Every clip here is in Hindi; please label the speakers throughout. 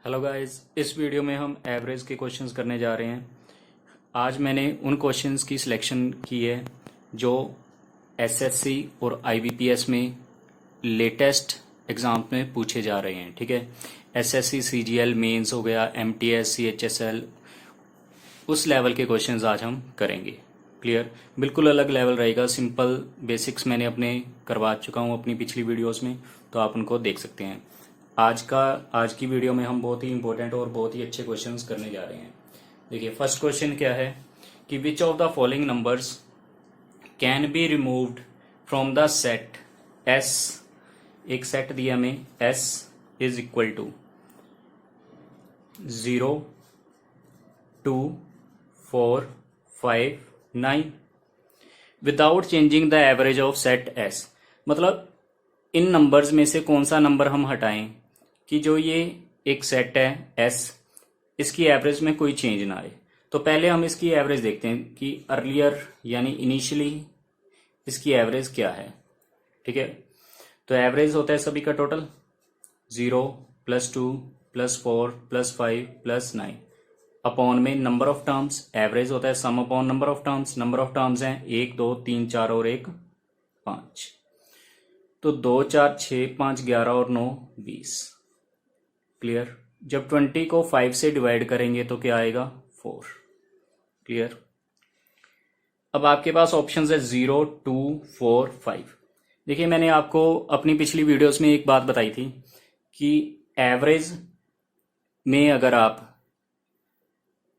Speaker 1: हेलो गाइस, इस वीडियो में हम एवरेज के क्वेश्चंस करने जा रहे हैं। आज मैंने उन क्वेश्चंस की सिलेक्शन की है जो एसएससी और आईबीपीएस में लेटेस्ट एग्जाम में पूछे जा रहे हैं। ठीक है, एसएससी सीजीएल मेंस हो गया, एमटीएस, सीएचएसएल, उस लेवल के क्वेश्चंस आज हम करेंगे। क्लियर, बिल्कुल अलग लेवल रहेगा। सिंपल बेसिक्स मैंने अपने करवा चुका हूँ अपनी पिछली वीडियोस में, तो आप उनको देख सकते हैं। आज की वीडियो में हम बहुत ही इंपॉर्टेंट और बहुत ही अच्छे क्वेश्चंस करने जा रहे हैं। देखिए, फर्स्ट क्वेश्चन क्या है कि which of the following numbers can be removed from the set S. एक सेट दिया हमें, S is equal to 0, 2, 4, 5, 9 without changing the average of set S. मतलब इन नंबर्स में से कौन सा नंबर हम हटाएं कि जो ये एक सेट है एस, इसकी एवरेज में कोई चेंज ना आए। तो पहले हम इसकी एवरेज देखते हैं कि अर्लियर यानी इनिशियली इसकी एवरेज क्या है। ठीक है, तो एवरेज होता है सभी का टोटल 0 + 2 + 4 + 5 + 9 अपॉन में नंबर ऑफ टर्म्स। एवरेज होता है सम upon number of terms. Number of terms हैं 1, 2, 3, 4 और 1 5। तो 2, 4, 6, 5, 11 और 9 20। क्लियर। जब 20 को 5 से डिवाइड करेंगे तो क्या आएगा 4। क्लियर। अब आपके पास ऑप्शंस है 0, 2, 4, 5। देखिए, मैंने आपको अपनी पिछली वीडियोस में एक बात बताई थी कि एवरेज में अगर आप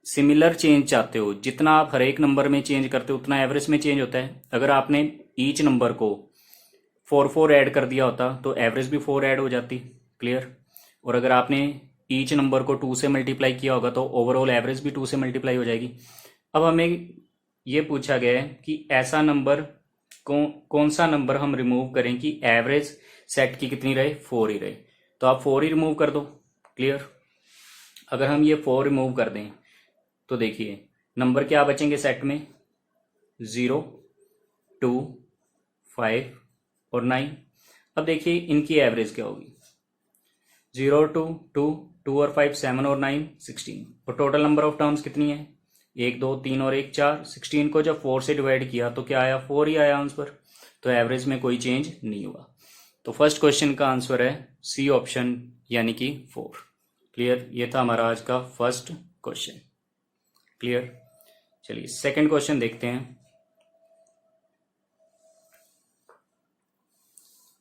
Speaker 1: सिमिलर चेंज चाहते हो, जितना आप हर एक नंबर में चेंज करते हो उतना एवरेज में चेंज होता है। अगर आपने ईच नंबर को 4 ऐड कर दिया होता तो एवरेज भी 4 ऐड हो जाती। क्लियर। और अगर आपने ईच नंबर को 2 से मल्टीप्लाई किया होगा तो ओवरऑल एवरेज भी 2 से मल्टीप्लाई हो जाएगी। अब हमें ये पूछा गया है कि ऐसा नंबर कौन सा नंबर हम रिमूव करें कि एवरेज सेट की कितनी रहे, 4 ही रहे। तो आप 4 ही रिमूव कर दो। क्लियर। अगर हम ये 4 रिमूव कर दें तो देखिए नंबर क्या बचेंगे सेट में, 0, 2, 5 और 9। अब देखिए इनकी एवरेज क्या होगी, 0, 2, 2, 2 और 5 7 और 9 16। और टोटल नंबर ऑफ टर्म्स कितनी है, 1, 2, 3 और 1 4। 16 को जब 4 से डिवाइड किया तो क्या आया, 4 ही आया आंसर। तो एवरेज में कोई चेंज नहीं हुआ। तो फर्स्ट क्वेश्चन का आंसर है सी ऑप्शन, यानी कि 4। क्लियर। ये था हमारा आज का फर्स्ट क्वेश्चन। क्लियर। चलिए सेकंड क्वेश्चन देखते हैं।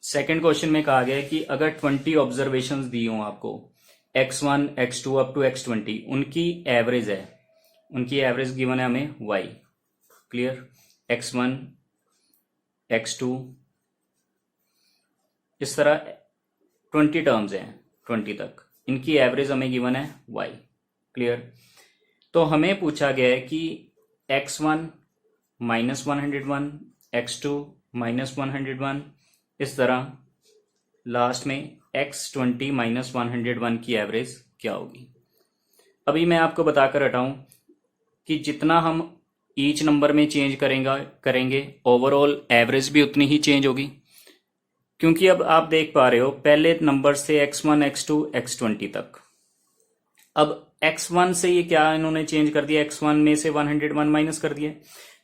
Speaker 1: सेकंड क्वेश्चन में कहा गया है कि अगर 20 ऑब्जर्वेशंस दी हों आपको, x1, x2 up to x20, उनकी एवरेज है, उनकी एवरेज गिवन है हमें y। क्लियर। x1, x2, इस तरह 20 टर्म्स हैं 20 तक, इनकी एवरेज हमें गिवन है y। क्लियर। तो हमें पूछा गया है कि x1 -101, x2 -101, इस तरह लास्ट में x20 -101 की एवरेज क्या होगी। अभी मैं आपको बताकर हटाऊं कि जितना हम ईच नंबर में चेंज करेंगे ओवरऑल एवरेज भी उतनी ही चेंज होगी। क्योंकि अब आप देख पा रहे हो पहले नंबर से x1, x2, x20 तक। अब x1 से ये क्या इन्होंने चेंज कर दिया, x1 में से 101 माइनस कर दिया,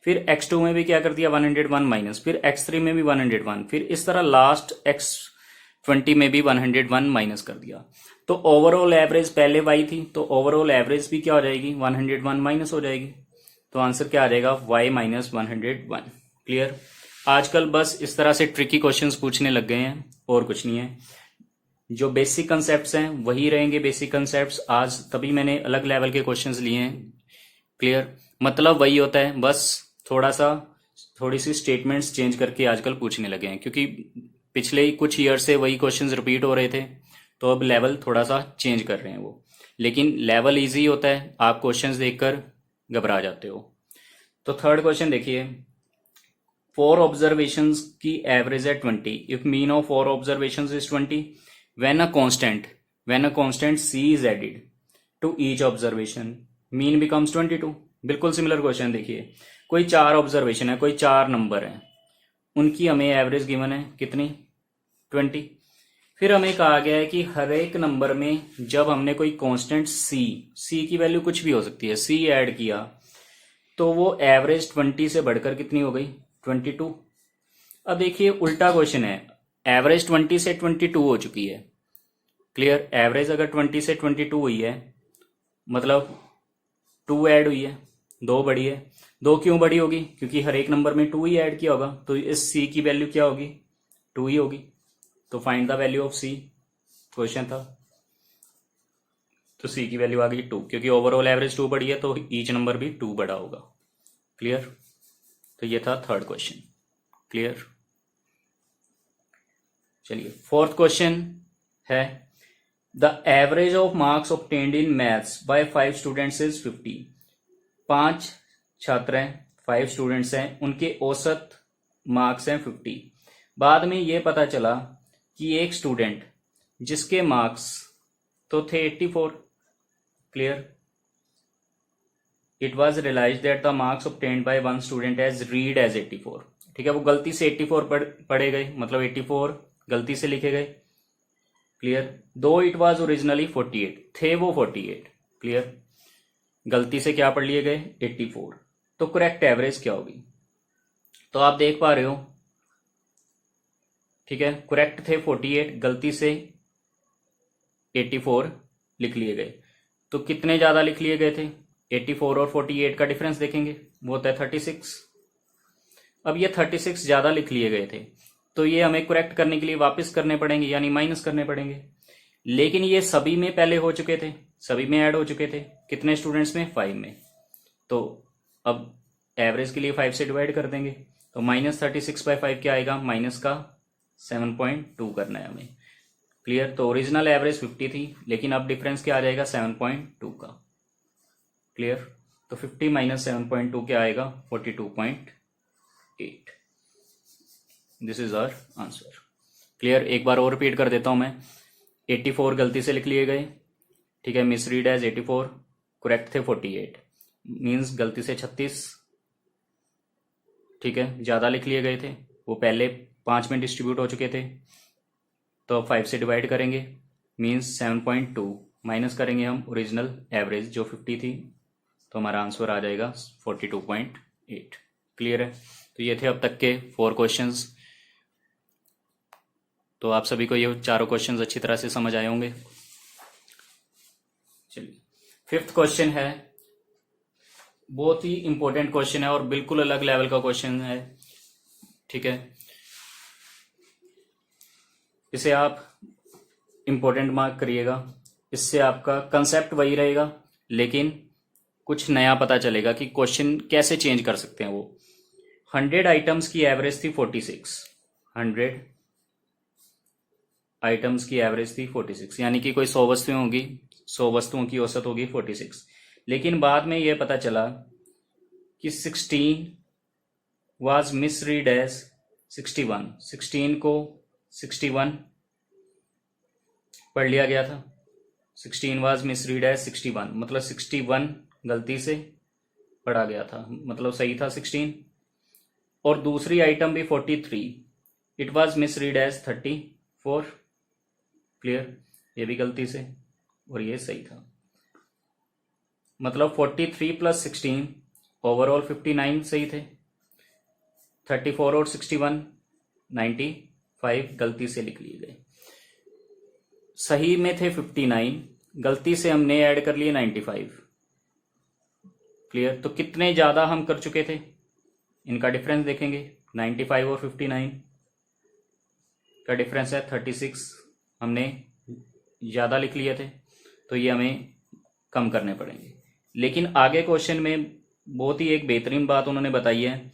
Speaker 1: फिर x2 में भी क्या कर दिया 101 माइनस, फिर x3 में भी 101, फिर इस तरह लास्ट x20 में भी 101 माइनस कर दिया। तो ओवरऑल एवरेज पहले y थी, तो ओवरऑल एवरेज भी क्या हो जाएगी 101 माइनस हो जाएगी। तो आंसर क्या आ जाएगा y - 101। क्लियर। आजकल बस इस तरह से ट्रिकी क्वेश्चंस पूछने लग गए हैं और कुछ नहीं है। जो बेसिक कंसेप्ट्स हैं वही रहेंगे बेसिक कंसेप्ट्स आज, तभी मैंने अलग लेवल के क्वेश्चंस लिए हैं। क्लियर। मतलब वही होता है, बस थोड़ी सी स्टेटमेंट्स चेंज करके आजकल पूछने लगे हैं, क्योंकि पिछले कुछ ईयर से वही क्वेश्चंस रिपीट हो रहे थे, तो अब लेवल थोड़ा सा चेंज कर रहे हैं वो। लेकिन लेवल इजी होता है, आप क्वेश्चंस देखकर घबरा जाते हो। तो थर्ड क्वेश्चन देखिए, 4 ऑब्जर्वेशंस की एवरेज है 20 if mean of 4 observations is 20 when a constant c is added to each observation mean becomes 22। बिल्कुल सिमिलर क्वेश्चन। देखिए कोई 4 ऑब्जर्वेशन है, कोई 4 नंबर है, उनकी हमें एवरेज गिवन है कितनी 20। फिर हमें कहा गया है कि हर एक नंबर में जब हमने कोई कांस्टेंट सी की वैल्यू कुछ भी हो सकती है, सी ऐड किया तो वो एवरेज 20 से बढ़कर कितनी हो गई, 22। अब देखिए उल्टा क्वेश्चन है, एवरेज 20 से 22 हो चुकी है। क्लियर, एवरेज अगर 20 से 22 हुई है मतलब 2 ऐड हुई है, 2 बढ़ी है। 2 क्यों बढ़ी होगी, क्योंकि हर एक नंबर में 2 ही ऐड किया होगा, तो इस सी की वैल्यू क्या होगी, 2 ही होगी। तो find the value of C question था, तो सी की वैल्यू आ गई 2, क्योंकि ओवरऑल एवरेज 2 बढ़ी है तो ईच नंबर भी 2 बढ़ा होगा। क्लियर, तो ये था थर्ड क्वेश्चन। क्लियर, चलिए फोर्थ क्वेश्चन है, the average of marks obtained in maths by 5 students is 50। 5 छात्र हैं, 5 स्टूडेंट्स हैं, उनके औसत मार्क्स हैं 50। बाद में ये पता चला कि एक स्टूडेंट जिसके मार्क्स तो थे 84। Clear, it was realise that the marks obtained by one student as read as 84। ठीक है, वो गलती से 84 पढ़े गए, मतलब 84 गलती से लिखे गए। क्लियर, दो इट वॉज ओरिजिनली 48, थे वो 48। क्लियर, गलती से क्या पढ़ लिए गए, 84। तो करेक्ट एवरेज क्या होगी, तो आप देख पा रहे हो, ठीक है, करेक्ट थे 48, गलती से 84 लिख लिए गए। तो कितने ज्यादा लिख लिए गए थे, 84 और 48 का डिफरेंस देखेंगे, वो होता है 36। अब ये 36 ज्यादा लिख लिए गए थे, तो ये हमें करेक्ट करने के लिए वापस करने पड़ेंगे, यानी माइनस करने पड़ेंगे। लेकिन ये सभी में पहले हो चुके थे, सभी में ऐड हो चुके थे, कितने स्टूडेंट्स में, 5 में। तो अब एवरेज के लिए 5 से डिवाइड कर देंगे, तो -36/5 क्या आएगा, माइनस का 7.2 करना है हमें। क्लियर, तो ओरिजिनल एवरेज 50 थी, लेकिन अब डिफरेंस क्या आ जाएगा, 7.2 का। क्लियर, तो 50 माइनस 7.2 क्या आएगा, 42.8। This is our answer. Clear, एक बार और रिपीट कर देता हूं मैं, 84 गलती से लिख लिए गए, ठीक है, मिसरीड एज 84, करेक्ट थे 48, मीन्स गलती से 36, ठीक है, ज्यादा लिख लिए गए थे, वो पहले 5 में डिस्ट्रीब्यूट हो चुके थे, तो 5 से डिवाइड करेंगे, मीन्स 7.2 माइनस करेंगे हम ओरिजिनल एवरेज जो 50 थी, तो हमारा आंसर आ जाएगा 42.8। क्लियर है, तो ये थे अब तक के 4 क्वेश्चंस। तो आप सभी को ये चारों क्वेश्चंस अच्छी तरह से समझ आए होंगे। चलिए, 5th क्वेश्चन है, बहुत ही इंपॉर्टेंट क्वेश्चन है और बिल्कुल अलग लेवल का क्वेश्चन है। ठीक है, इसे आप इंपॉर्टेंट मार्क करिएगा, इससे आपका कंसेप्ट वही रहेगा, लेकिन कुछ नया पता चलेगा कि क्वेश्चन कैसे चेंज कर सकते हैं। वो 100 आइटम्स की एवरेज थी 46, 100 आइटम्स की एवरेज थी 46, यानी कि कोई 100 वस्तुएं होगी, 100 वस्तुओं की औसत होगी 46। लेकिन बाद में यह पता चला कि 16 वाज मिसरीड एज 61, 16 को 61 पढ़ लिया गया था, 16 वाज मिसरीड एज 61, मतलब 61 गलती से पढ़ा गया था, मतलब सही था 16। और दूसरी आइटम भी 43, it was misread as 34। Clear, ये भी गलती से और ये सही था, मतलब 43 + 16 ओवरऑल 59 सही थे, 34 और 61 95 गलती से लिख लिए गए। सही में थे 59, गलती से हमने ऐड कर लिए 95। क्लियर, तो कितने ज्यादा हम कर चुके थे, इनका डिफरेंस देखेंगे, 95 और 59 का डिफरेंस है 36, हमने ज्यादा लिख लिए थे, तो ये हमें कम करने पड़ेंगे। लेकिन आगे क्वेश्चन में बहुत ही एक बेहतरीन बात उन्होंने बताई है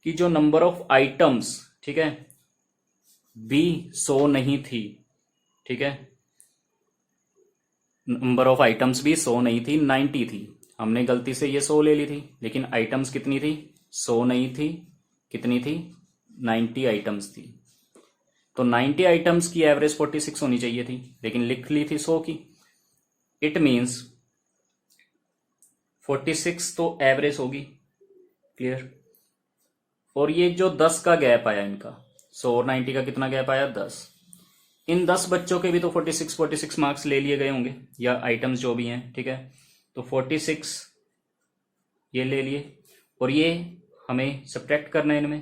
Speaker 1: कि जो नंबर ऑफ आइटम्स, ठीक है, भी 100 नहीं थी, ठीक है, नंबर ऑफ आइटम्स भी 100 नहीं थी, 90 थी। हमने गलती से ये 100 ले ली थी, लेकिन आइटम्स कितनी थी, 100 नहीं थी, कितनी थी, 90 आइटम्स थी। तो 90 आइटम्स की एवरेज 46 होनी चाहिए थी, लेकिन लिख ली थी 100 की। इट मीन्स 46 तो एवरेज होगी। क्लियर, और ये जो 10 का गैप आया इनका, 100 और 90 का कितना गैप आया, 10, इन 10 बच्चों के भी तो 46 मार्क्स ले लिए गए होंगे, या आइटम्स जो भी हैं, ठीक है। तो 46 ये ले लिए, और ये हमें सब्ट्रैक्ट करना है इनमें,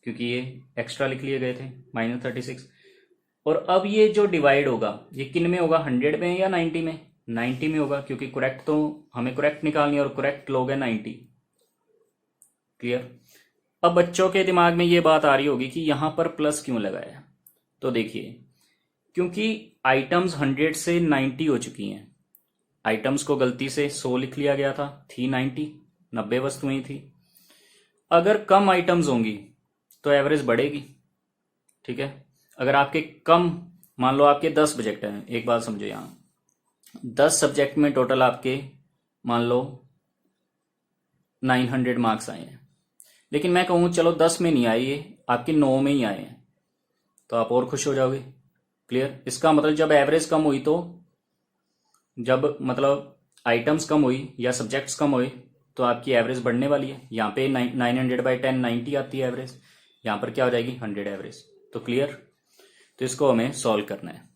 Speaker 1: क्योंकि ये एक्स्ट्रा लिख लिए गए थे, -36। और अब ये जो डिवाइड होगा ये किन में होगा, 100 में या 90 में? 90 में होगा, क्योंकि करेक्ट तो हमें करेक्ट निकालनी है, और करेक्ट लोग है 90। क्लियर। अब बच्चों के दिमाग में ये बात आ रही होगी कि यहां पर प्लस क्यों लगाया। तो देखिए, क्योंकि आइटम्स 100 से 90 हो चुकी हैं। आइटम्स को गलती से 100 लिख लिया गया था, थी 90 वस्तुएं थी। अगर कम आइटम्स होंगी तो एवरेज बढ़ेगी, ठीक है। अगर आपके कम, मान लो आपके 10 सब्जेक्ट हैं, एक बात समझो, यहां 10 सब्जेक्ट में टोटल आपके मान लो 900 मार्क्स आए हैं, लेकिन मैं कहूँ चलो 10 में नहीं आए, ये आपके 9 में ही आए हैं, तो आप और खुश हो जाओगे। क्लियर। इसका मतलब जब एवरेज कम हुई, तो जब मतलब आइटम्स कम हुई या सब्जेक्ट्स कम हुए, तो आपकी एवरेज बढ़ने वाली है। यहाँ पे 900/10 90 आती है एवरेज, यहाँ पर क्या हो जाएगी 100 एवरेज। तो क्लियर। तो इसको हमें सॉल्व करना है।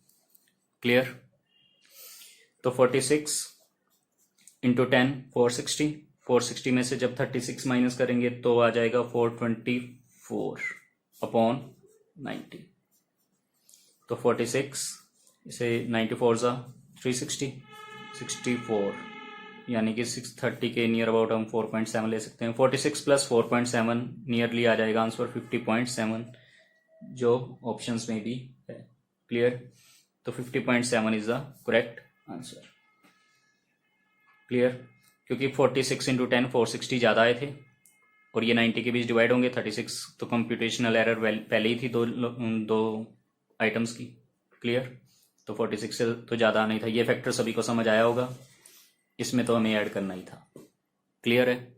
Speaker 1: क्लियर। तो 46 इंटू 10 460, 460 में से जब 36 माइनस करेंगे तो आ जाएगा 424/90। तो 46 इसे 94 ज़ा 360, 64, यानी कि 630 के नियर अबाउट हम 4.7 ले सकते हैं। 46 + 4.7 नियरली आ जाएगा आंसर 50.7, जो ऑप्शंस में भी है। क्लियर। तो 50.7 is the correct answer. Clear. क्योंकि 46 इंटू 10 460 ज़्यादा आए थे, और ये 90 के बीच डिवाइड होंगे। 36 तो कंप्यूटेशनल एरर पहले ही थी दो आइटम्स की। क्लियर। तो 46 से तो ज़्यादा नहीं था। ये फैक्टर सभी को समझ आया होगा, इसमें तो हमें ऐड करना ही था। क्लियर है।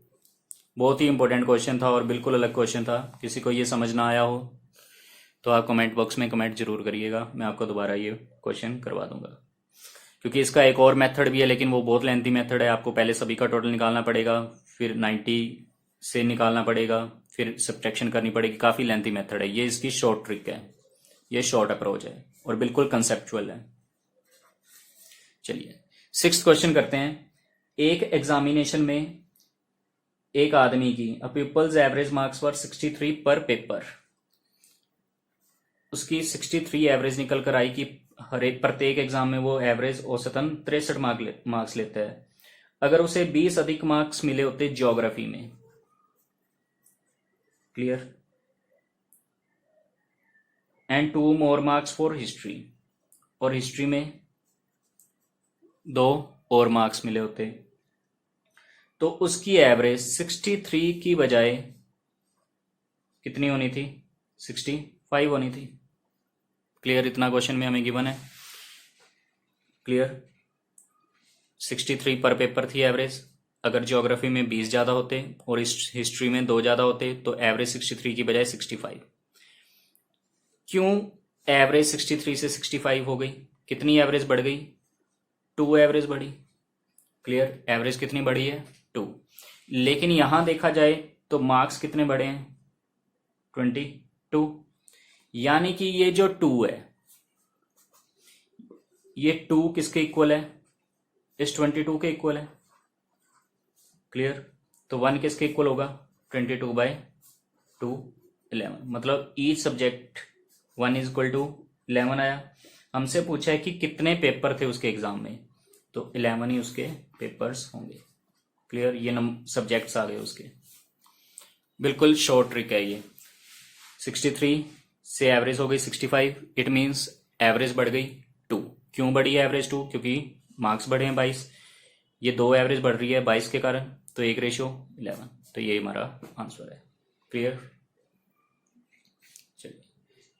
Speaker 1: बहुत ही इंपॉर्टेंट क्वेश्चन था और बिल्कुल अलग क्वेश्चन था। किसी को ये समझ ना आया हो तो आप कमेंट बॉक्स में कमेंट जरूर करिएगा, मैं आपको दोबारा ये क्वेश्चन करवा दूंगा। क्योंकि इसका एक और मेथड भी है, लेकिन वो बहुत लेंथी मेथड है। आपको पहले सभी का टोटल निकालना पड़ेगा, फिर 90 से निकालना पड़ेगा, फिर सब्ट्रैक्शन करनी पड़ेगी। काफ़ी लेंथी मेथड है। ये इसकी शॉर्ट ट्रिक है, ये शॉर्ट अप्रोच है और बिल्कुल कंसेप्चुअल है। चलिए 6th क्वेश्चन करते हैं। एक एग्जामिनेशन में एक आदमी की पीपल्स एवरेज मार्क्स वर 63 पर पेपर। उसकी 63 एवरेज निकल कर आई कि हर एक प्रत्येक एग्जाम में वो एवरेज औसतन 63 मार्क्स लेता है। अगर उसे 20 अधिक मार्क्स मिले होते ज्योग्राफी में। Clear. And 2 more marks for history, और हिस्ट्री में 2 और मार्क्स मिले होते, तो उसकी एवरेज 63 की बजाय कितनी होनी थी, 65 होनी थी। क्लियर। इतना क्वेश्चन में हमें गिवन है। क्लियर। 63 पर पेपर थी एवरेज। अगर ज्योग्राफी में 20 ज़्यादा होते और हिस्ट्री में 2 ज़्यादा होते तो एवरेज 63 की बजाय 65। क्यों एवरेज 63 से 65 हो गई? कितनी एवरेज बढ़ गई? 2 एवरेज बढ़ी। क्लियर। एवरेज कितनी बढ़ी है? 2। लेकिन यहां देखा जाए तो मार्क्स कितने बढ़े हैं? 22। यानी कि ये जो 2 है, ये 2 किसके इक्वल है? इस 22 के इक्वल है। क्लियर। तो 1 किसके इक्वल होगा? 22/2 11। मतलब each subject 1 is equal to 11 आया। हमसे पूछा है कि कितने पेपर थे उसके एग्जाम में, तो 11 ही उसके पेपर्स होंगे। क्लियर। ये सब्जेक्ट्स आ गए उसके। बिल्कुल शॉर्ट ट्रिक है ये। 63 से एवरेज हो गई 65, इट मीन्स एवरेज बढ़ गई 2। क्यों बढ़ी है एवरेज 2? क्योंकि मार्क्स बढ़े हैं 22। ये 2 एवरेज बढ़ रही है 22 के कारण, तो 1:11। तो ये हमारा आंसर है। क्लियर। चलिए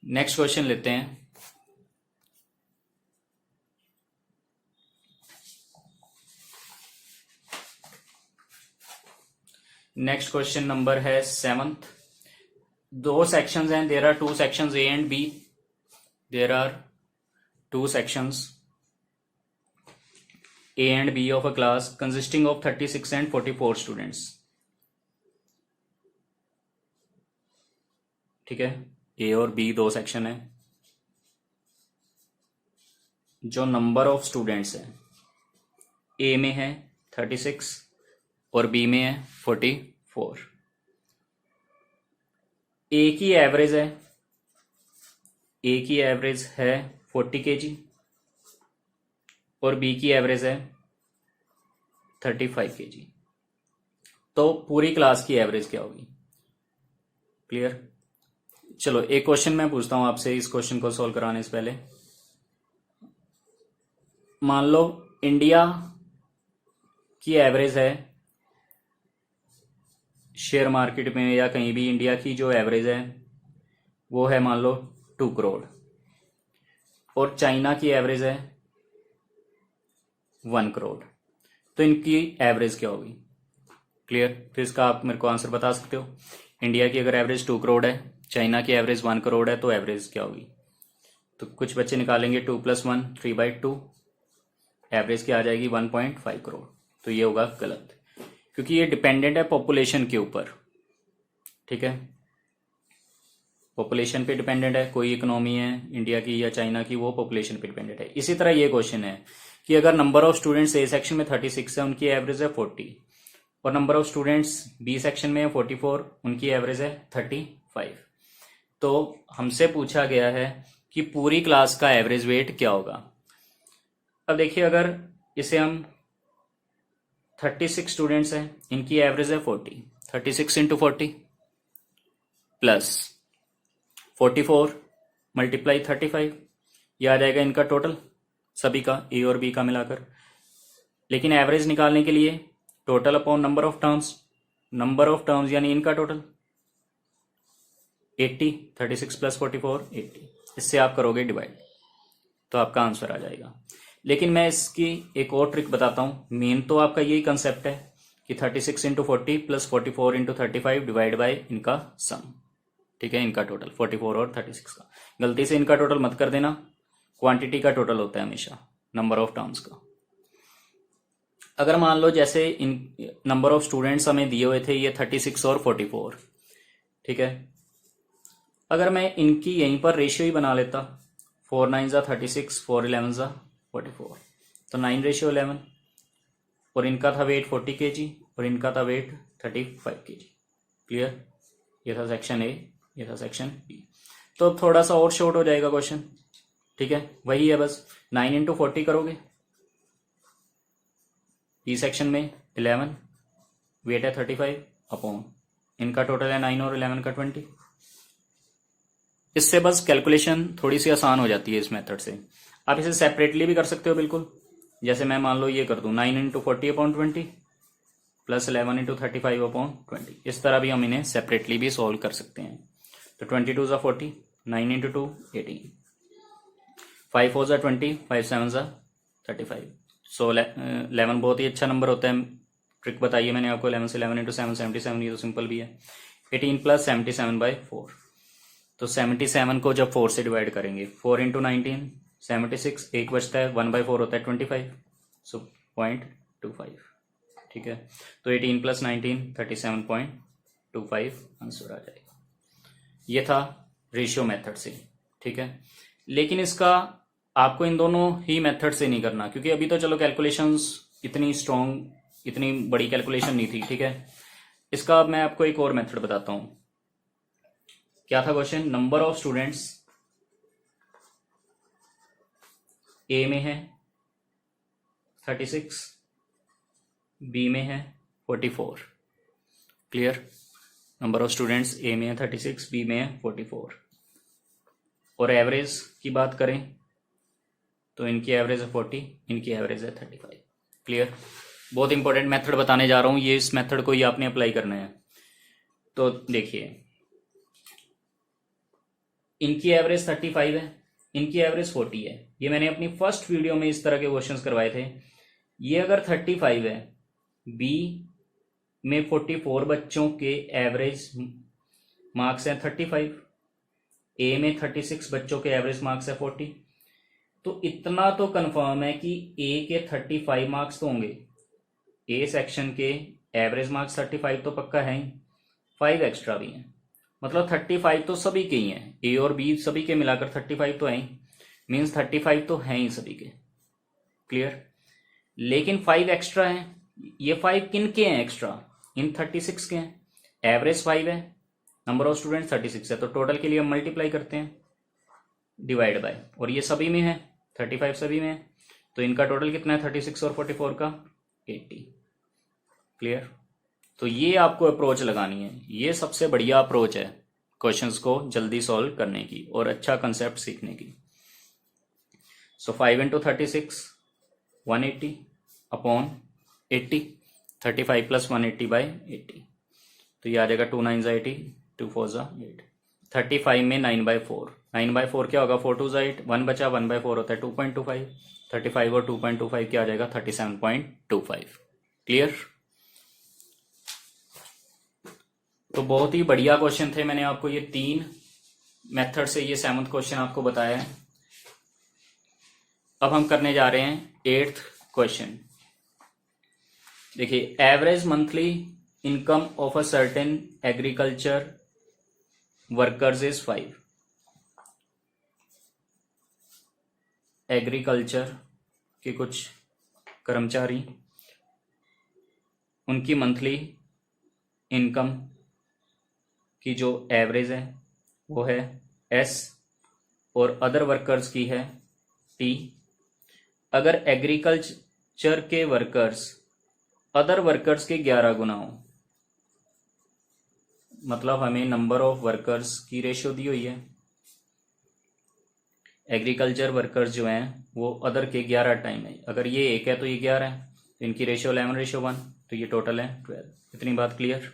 Speaker 1: नेक्स्ट क्वेश्चन लेते हैं। नेक्स्ट क्वेश्चन नंबर है 7th। 2 सेक्शंस हैं। There are 2 sections A and B. There are 2 sections A and B of a class consisting of 36 and 44 students। ठीक है। A और B 2 सेक्शन है। जो नंबर ऑफ स्टूडेंट्स हैं, ए में है 36 और बी में है 44। ए की एवरेज है, ए की एवरेज है 40 kg और बी की एवरेज है 35 kg। तो पूरी क्लास की एवरेज क्या होगी? क्लियर? चलो एक क्वेश्चन मैं पूछता हूं आपसे, इस क्वेश्चन को सॉल्व कराने से पहले। मान लो इंडिया की एवरेज है शेयर मार्केट में या कहीं भी, इंडिया की जो एवरेज है वो है मान लो 2 करोड़ और चाइना की एवरेज है 1 करोड़। तो इनकी एवरेज क्या होगी? क्लियर? तो इसका आप मेरे को आंसर बता सकते हो। इंडिया की अगर एवरेज 2 करोड़ है, चाइना की एवरेज 1 करोड़ है, तो एवरेज क्या होगी? तो कुछ बच्चे निकालेंगे 2 + 1 3/2, एवरेज क्या आ जाएगी? 1.5 करोड़। तो ये होगा गलत, क्योंकि ये डिपेंडेंट है पॉपुलेशन के ऊपर। ठीक है, पॉपुलेशन पे डिपेंडेंट है। कोई इकोनॉमी है इंडिया की या चाइना की, वो पॉपुलेशन पे डिपेंडेंट है। इसी तरह ये क्वेश्चन है कि अगर number of students A section में 36 है, उनकी एवरेज है 40, और number of students B section में है 44, उनकी एवरेज है 35। तो हमसे पूछा गया है कि पूरी क्लास का एवरेज वेट क्या होगा। अब देखिए, अगर इसे हम 36 स्टूडेंट्स हैं, इनकी एवरेज है 40, 36 × 40 प्लस 44 मल्टीप्लाई 35, ये आ जाएगा इनका टोटल, सभी का, ए और बी का मिलाकर। लेकिन एवरेज निकालने के लिए total upon number of terms, number of terms यानी इनका टोटल 80, 36 + 44 80, इससे आप करोगे डिवाइड तो आपका आंसर आ जाएगा। लेकिन मैं इसकी एक और ट्रिक बताता हूं। मेन तो आपका यही कंसेप्ट है कि 36 × 40 + 44 × 35 डिवाइड बाय इनका सम। ठीक है, इनका टोटल 44 और 36 का। गलती से इनका टोटल मत कर देना, क्वांटिटी का टोटल होता है हमेशा नंबर ऑफ टर्म्स का। अगर मान लो जैसे इन नंबर ऑफ स्टूडेंट्स हमें दिए हुए थे ये 36 और 44, ठीक है, अगर मैं इनकी यहीं पर रेशियो ही बना लेता, 4 × 9 = 36, 4 × 11 = 44, तो 9:11, और इनका था वेट 40 kg और इनका था वेट 35 kg। क्लियर? ये था सेक्शन ए, ये था सेक्शन बी। तो थोड़ा सा और शॉर्ट हो जाएगा क्वेश्चन। ठीक है, वही है बस, 9 × 40 करोगे, बी सेक्शन में 11, वेट है 35 अपॉन इनका टोटल है 9 और 11 का 20। इससे बस कैलकुलेशन थोड़ी सी आसान हो जाती है इस मेथड से। आप इसे सेपरेटली भी कर सकते हो बिल्कुल, जैसे मैं मान लो ये कर दूं 9 × 40/20 प्लस 11 × 35/20। इस तरह भी हम इन्हें सेपरेटली भी सॉल्व कर सकते हैं। तो 22 = 40, 9 × 2 18, 5 4 = 20, 5 7 = 35। सो 11 बहुत ही अच्छा नंबर होता है। ट्रिक बताइए मैंने आपको, 11 से 11 × 7 77, ये तो सिंपल भी है। 18 + 77/4, तो 77 को जब 4 से डिवाइड करेंगे, 4 × 19 76, एक बचता है, 1/4 होता है 25, सो 0.25। ठीक है, तो 18 + 19 37.25 आंसर आ जाएगा। ये था रेशियो मेथड से। ठीक है, लेकिन इसका आपको इन दोनों ही मेथड से नहीं करना, क्योंकि अभी तो चलो कैलकुलेशंस इतनी स्ट्रॉन्ग, इतनी बड़ी कैलकुलेशन नहीं थी। ठीक है, इसका अब मैं आपको एक और मेथड बताता हूं। क्या था क्वेश्चन? नंबर ऑफ स्टूडेंट्स ए में है 36, बी में है 44। क्लियर? नंबर ऑफ स्टूडेंट्स ए में है 36, बी में है 44, और एवरेज की बात करें तो इनकी एवरेज है 40, इनकी एवरेज है 35। क्लियर? बहुत इंपॉर्टेंट मेथड बताने जा रहा हूं, ये इस मेथड को ही आपने अप्लाई करना है। तो देखिए, इनकी एवरेज 35 है, इनकी एवरेज 40 है। ये मैंने अपनी फर्स्ट वीडियो में इस तरह के क्वेश्चंस करवाए थे। ये अगर 35 है, बी में 44 बच्चों के एवरेज मार्क्स हैं 35, ए में 36 बच्चों के एवरेज मार्क्स है 40, तो इतना तो कंफर्म है कि ए के 35 मार्क्स तो होंगे, ए सेक्शन के एवरेज मार्क्स 35 तो पक्का है ही, 5 एक्स्ट्रा भी हैं, मतलब 35 तो सभी के ही हैं, ए और बी सभी के मिलाकर 35 तो हैं ही। मीन्स 35 तो हैं ही सभी के, क्लियर। लेकिन 5 एक्स्ट्रा है, ये 5 किन के हैं एक्स्ट्रा, इन 36 के हैं। एवरेज 5 है, नंबर ऑफ स्टूडेंट 36 है, तो टोटल के लिए हम मल्टीप्लाई करते हैं डिवाइड बाय, और ये सभी में है 35 सभी में है, तो इनका टोटल कितना है 36 और 44 का 80, क्लियर। तो ये आपको अप्रोच लगानी है, ये सबसे बढ़िया अप्रोच है क्वेश्चंस को जल्दी सॉल्व करने की और अच्छा कंसेप्ट सीखने की। सो 5 इंटू 36 180 अपॉन 80, 35 प्लस 180 बाई 80, तो ये आ जाएगा 2 9 80, 2 4 8, 35 में 9/4, 9/4 क्या होगा 4 2 8, 1 बचा, 1/4 होता है 2.25, 35 और 2.25 क्या आ जाएगा 37.25, क्लियर। तो बहुत ही बढ़िया क्वेश्चन थे, मैंने आपको ये 3 मेथड से ये 7th क्वेश्चन आपको बताया है। अब हम करने जा रहे हैं 8th क्वेश्चन। देखिए, average monthly income of a certain agriculture workers is 5। Agriculture के कुछ कर्मचारी, उनकी मंथली इनकम की जो एवरेज है वो है S, और अदर वर्कर्स की है T। अगर एग्रीकल्चर के वर्कर्स अदर वर्कर्स के 11 गुना हो, मतलब हमें नंबर ऑफ वर्कर्स की रेशियो दी हुई है, एग्रीकल्चर वर्कर्स जो हैं वो अदर के 11 टाइम है, अगर ये 1 है तो ये 11 है, तो इनकी रेशियो 11:1, तो ये टोटल है 12। इतनी बात क्लियर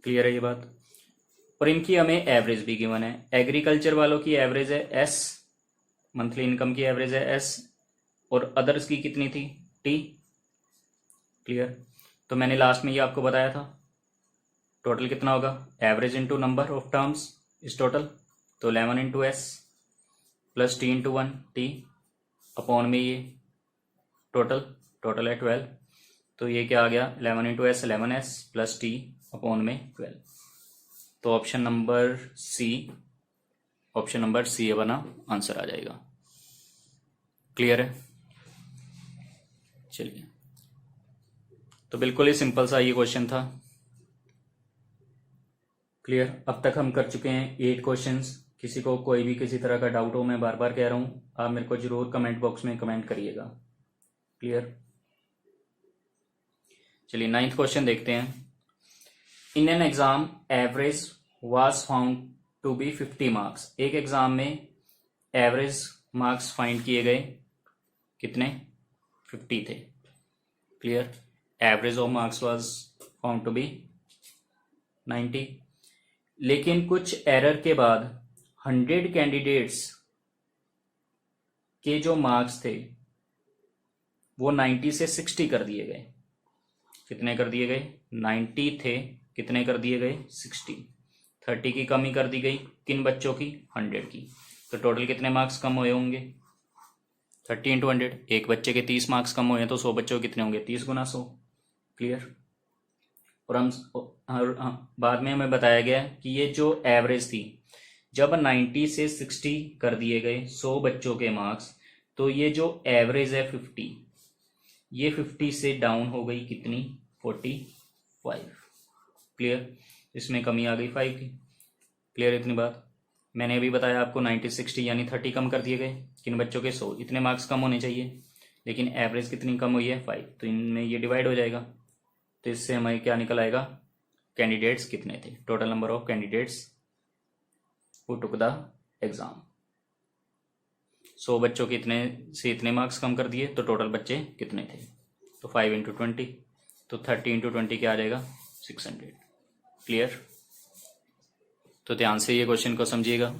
Speaker 1: है ये बात। और इनकी हमें एवरेज भी गिवन है, एग्रीकल्चर वालों की एवरेज है S, मंथली इनकम की एवरेज है S, और अदर्स की कितनी थी T, क्लियर। तो मैंने लास्ट में ये आपको बताया था टोटल कितना होगा, average into number of terms इस टोटल, तो 11 into S plus T into 1 T upon में ये टोटल है 12, तो ये क्या आ गया 11 into S 11S plus T upon में 12। तो ऑप्शन नंबर सी ये बना आंसर आ जाएगा, क्लियर है। चलिए, तो बिल्कुल ही सिंपल सा ये क्वेश्चन था, क्लियर। अब तक हम कर चुके हैं 8 क्वेश्चंस। किसी को कोई भी किसी तरह का डाउट हो, मैं बार बार कह रहा हूं, आप मेरे को जरूर कमेंट बॉक्स में कमेंट करिएगा, क्लियर। चलिए 9th क्वेश्चन देखते हैं। In an exam average was found to be 50 marks. एक एग्जाम में एवरेज मार्क्स फाइंड किए गए, कितने 50 थे, clear. Average of marks was found to be 90, लेकिन कुछ एरर के बाद 100 कैंडिडेट्स के जो मार्क्स थे वो 90 से 60 कर दिए गए। कितने कर दिए गए, 90 थे, कितने कर दिए गए 60, 30 की कमी कर दी गई, किन बच्चों की 100 की, तो टोटल कितने मार्क्स कम हुए होंगे 30 इंटू 100। एक बच्चे के 30 मार्क्स कम हुए तो 100 बच्चों के कितने होंगे 30 गुना 100, क्लियर। और हम बाद में हमें बताया गया कि ये जो एवरेज थी, जब 90 से 60 कर दिए गए 100 बच्चों के मार्क्स, तो ये जो एवरेज है 50, ये 50 से डाउन हो गई कितनी 45, क्लियर। इसमें कमी आ गई 5 की, क्लियर। इतनी बात मैंने अभी बताया आपको, 90 60 यानी 30 कम कर दिए गए, किन बच्चों के 100, इतने मार्क्स कम होने चाहिए, लेकिन एवरेज कितनी कम हुई है 5, तो इनमें ये डिवाइड हो जाएगा, तो इससे हमें क्या निकल आएगा कैंडिडेट्स कितने थे, total number of candidates who took the exam. 100 बच्चों के इतने से इतने मार्क्स कम कर दिए, तो टोटल बच्चे कितने थे, तो 5 इंटू 20, तो 30 इंटू 20 क्या आ जाएगा 600, क्लियर। तो ध्यान से ये क्वेश्चन को समझिएगा।